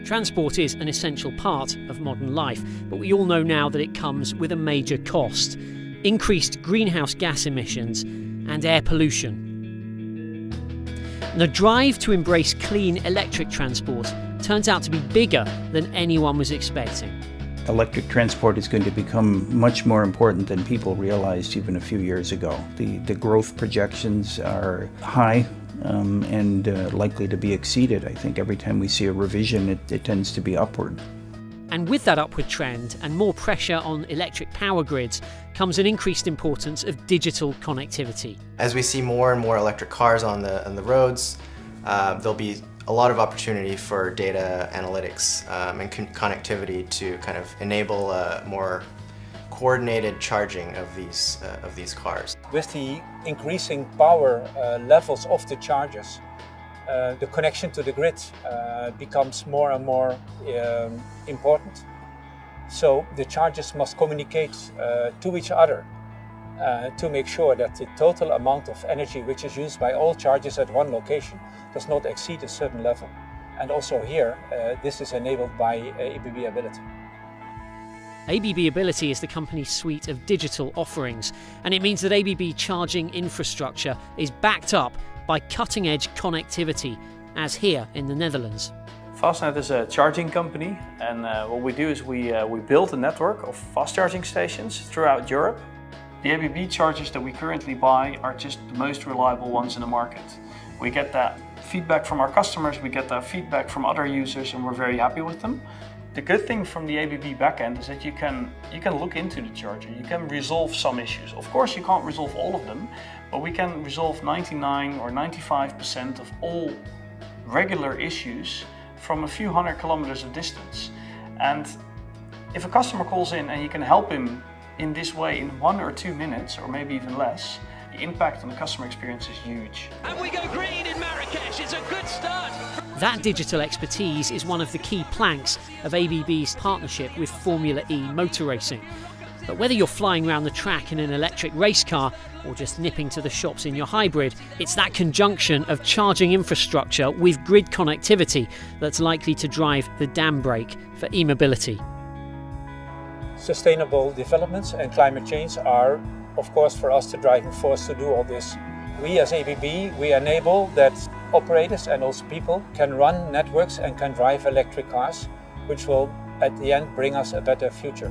Transport is an essential part of modern life, but we all know now that it comes with a major cost: increased greenhouse gas emissions and air pollution. And the drive to embrace clean electric transport turns out to be bigger than anyone was expecting. Electric transport is going to become much more important than people realized even a few years ago. The growth projections are high and likely to be exceeded. I think every time we see a revision, it tends to be upward. And with that upward trend and more pressure on electric power grids comes an increased importance of digital connectivity. As we see more and more electric cars on the roads, there'll be a lot of opportunity for data analytics and connectivity to kind of enable more coordinated charging of these cars. With the increasing power levels of the chargers, the connection to the grid becomes more and more important. So the chargers must communicate to each other to make sure that the total amount of energy which is used by all chargers at one location does not exceed a certain level. And also here, this is enabled by ABB Ability. ABB Ability is the company's suite of digital offerings, and it means that ABB charging infrastructure is backed up by cutting-edge connectivity, as here in the Netherlands. Fastnet is a charging company, and what we do is we build a network of fast charging stations throughout Europe. The ABB chargers that we currently buy are just the most reliable ones in the market. We get that feedback from our customers, we get that feedback from other users, and we're very happy with them. The good thing from the ABB backend is that you can look into the charger, you can resolve some issues. Of course you can't resolve all of them, but we can resolve 99 or 95% of all regular issues from a few hundred kilometers of distance. And if a customer calls in and you can help him in this way in 1 or 2 minutes, or maybe even less, the impact on the customer experience is huge. And we go green in Marrakesh, it's a good start. That digital expertise is one of the key planks of ABB's partnership with Formula E motor racing. But whether you're flying around the track in an electric race car or just nipping to the shops in your hybrid, it's that conjunction of charging infrastructure with grid connectivity that's likely to drive the dam brake for e-mobility. Sustainable developments and climate change are, of course, for us the driving force to do all this. We as ABB, we enable that operators and also people can run networks and can drive electric cars, which will at the end bring us a better future.